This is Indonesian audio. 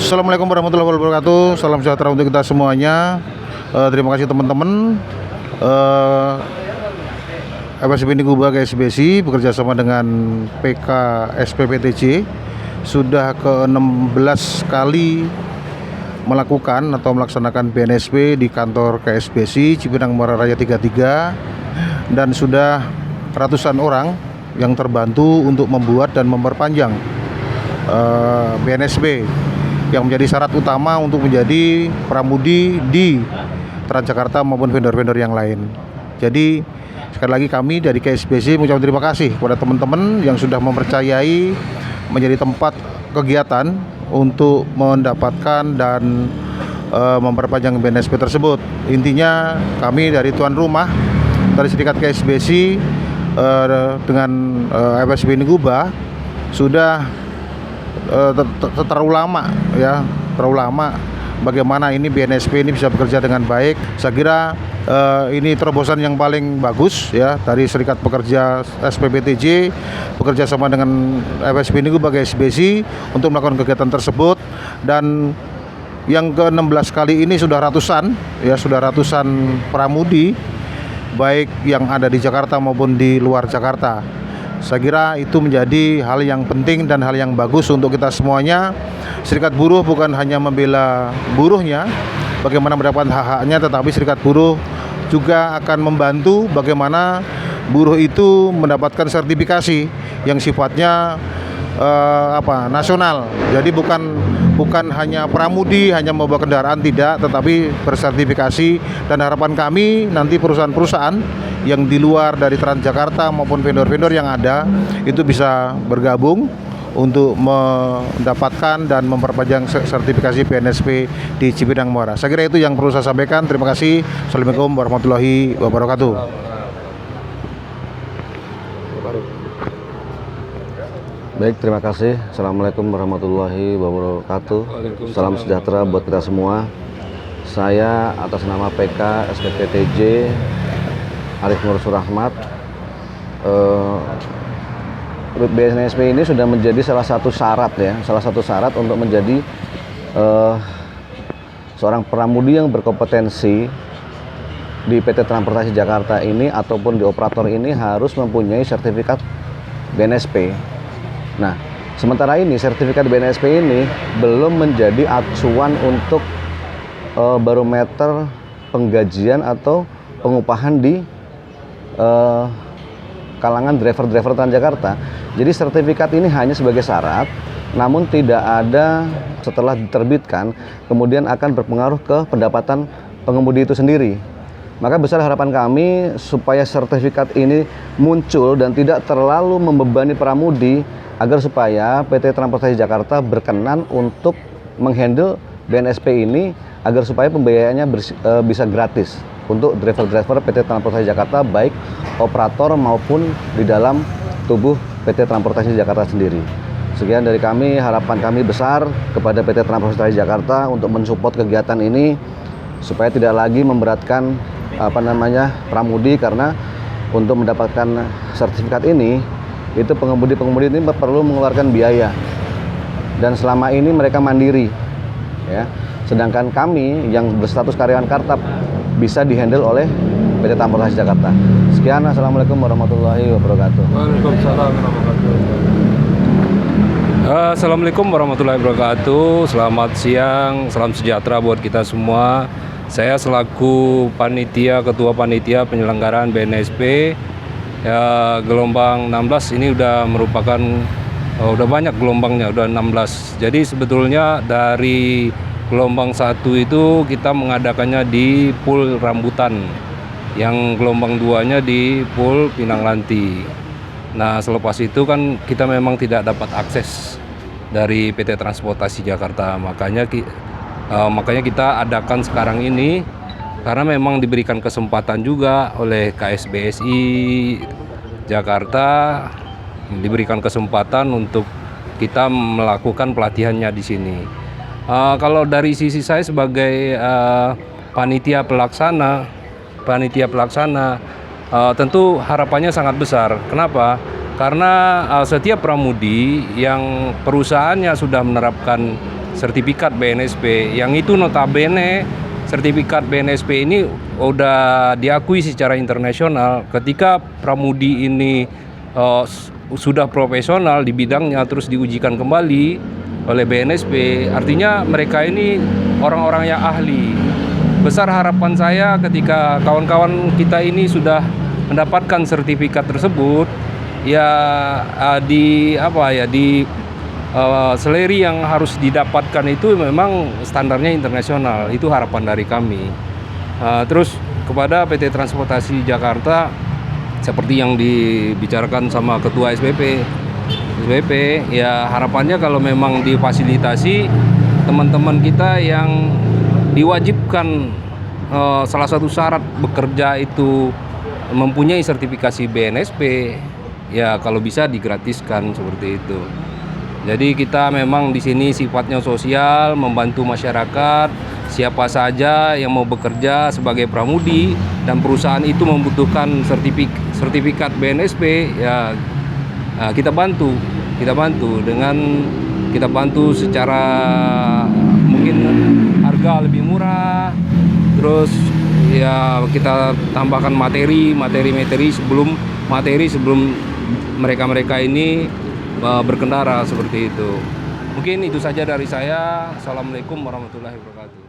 Assalamualaikum warahmatullahi wabarakatuh. Salam sejahtera untuk kita semuanya. Terima kasih teman-teman. FSB Niguba KSBSI bekerja sama dengan PK SPPTJ sudah ke-16 kali melakukan atau melaksanakan BNSP di kantor KSBSI Cipinang Muara Raya 33, dan sudah ratusan orang yang terbantu untuk membuat dan memperpanjang BNSP yang menjadi syarat utama untuk menjadi pramudi di Transjakarta maupun vendor-vendor yang lain. Jadi sekali lagi kami dari KSBSI mengucapkan terima kasih kepada teman-teman yang sudah mempercayai menjadi tempat kegiatan untuk mendapatkan dan memperpanjang BNSP tersebut. Intinya kami dari tuan rumah, dari Serikat KSBSI dengan FSB Niguba sudah terlalu lama bagaimana ini BNSP ini bisa bekerja dengan baik. Saya kira ini terobosan yang paling bagus ya dari Serikat Pekerja SPPTJ bekerja sama dengan FSB Niguba KSBSI untuk melakukan kegiatan tersebut. Dan yang ke-16 kali ini sudah ratusan pramudi baik yang ada di Jakarta maupun di luar Jakarta. Saya kira itu menjadi hal yang penting dan hal yang bagus untuk kita semuanya. Serikat buruh bukan hanya membela buruhnya bagaimana mendapatkan hak-haknya, tetapi serikat buruh juga akan membantu bagaimana buruh itu mendapatkan sertifikasi yang sifatnya nasional. Jadi bukan hanya pramudi hanya membawa kendaraan, tidak, tetapi bersertifikasi. Dan harapan kami nanti perusahaan-perusahaan yang di luar dari Transjakarta maupun vendor-vendor yang ada itu bisa bergabung untuk mendapatkan dan memperpanjang sertifikasi BNSP di Cipinang Muara. Saya kira itu yang perlu saya sampaikan. Terima kasih. Assalamualaikum warahmatullahi wabarakatuh. Baik, terima kasih. Assalamualaikum warahmatullahi wabarakatuh. Salam sejahtera buat kita semua. Saya atas nama PK SPPTJ Arif Nur Surahmat. BNSP ini sudah menjadi salah satu syarat untuk menjadi seorang pramudi yang berkompetensi di PT Transportasi Jakarta ini ataupun di operator ini harus mempunyai sertifikat BNSP. Nah, sementara ini sertifikat BNSP ini belum menjadi acuan untuk barometer penggajian atau pengupahan di kalangan driver-driver Transjakarta. Jadi sertifikat ini hanya sebagai syarat, namun tidak ada setelah diterbitkan kemudian akan berpengaruh ke pendapatan pengemudi itu sendiri. Maka besar harapan kami supaya sertifikat ini muncul dan tidak terlalu membebani pramudi, agar supaya PT Transportasi Jakarta berkenan untuk menghandle BNSP ini, agar supaya pembayarannya bisa gratis untuk driver-driver PT Transportasi Jakarta, baik operator maupun di dalam tubuh PT Transportasi Jakarta sendiri. Sekian dari kami, harapan kami besar kepada PT Transportasi Jakarta untuk mensupport kegiatan ini supaya tidak lagi memberatkan pramudi, karena untuk mendapatkan sertifikat ini itu pengemudi-pengemudi ini perlu mengeluarkan biaya, dan selama ini mereka mandiri ya. Sedangkan kami yang berstatus karyawan Kartap bisa dihandle oleh PT Transportasi Jakarta. Sekian, assalamualaikum warahmatullahi wabarakatuh. Waalaikumsalam warahmatullahi wabarakatuh. Assalamualaikum warahmatullahi wabarakatuh. Selamat siang, salam sejahtera buat kita semua. Saya selaku ketua panitia penyelenggaraan BNSP ya, gelombang 16 ini udah merupakan udah banyak gelombangnya, udah 16. Jadi sebetulnya dari gelombang 1 itu kita mengadakannya di Pool Rambutan, yang gelombang 2-nya di Pool Pinanglanti. Nah, selepas itu kan kita memang tidak dapat akses dari PT Transportasi Jakarta, makanya kita adakan sekarang ini karena memang diberikan kesempatan juga oleh KSBSI Jakarta, diberikan kesempatan untuk kita melakukan pelatihannya di sini. Kalau dari sisi saya sebagai panitia pelaksana, tentu harapannya sangat besar. Kenapa? Karena setiap pramudi yang perusahaannya sudah menerapkan sertifikat BNSP, yang itu notabene sertifikat BNSP ini udah diakui secara internasional ketika pramudi ini sudah profesional di bidangnya terus diujikan kembali oleh BNSP, artinya mereka ini orang-orang yang ahli. Besar harapan saya ketika kawan-kawan kita ini sudah mendapatkan sertifikat tersebut, ya seleri yang harus didapatkan itu memang standarnya internasional. Itu harapan dari kami. Terus kepada PT Transportasi Jakarta, seperti yang dibicarakan sama Ketua SBP, ya harapannya kalau memang difasilitasi teman-teman kita yang diwajibkan salah satu syarat bekerja itu mempunyai sertifikasi BNSP, ya kalau bisa digratiskan seperti itu. Jadi kita memang di sini sifatnya sosial, membantu masyarakat, siapa saja yang mau bekerja sebagai pramudi dan perusahaan itu membutuhkan sertifikat BNSP, ya kita bantu dengan kita bantu secara mungkin harga lebih murah, terus ya kita tambahkan materi sebelum mereka ini berkendara seperti itu. Mungkin itu saja dari saya. Assalamualaikum warahmatullahi wabarakatuh.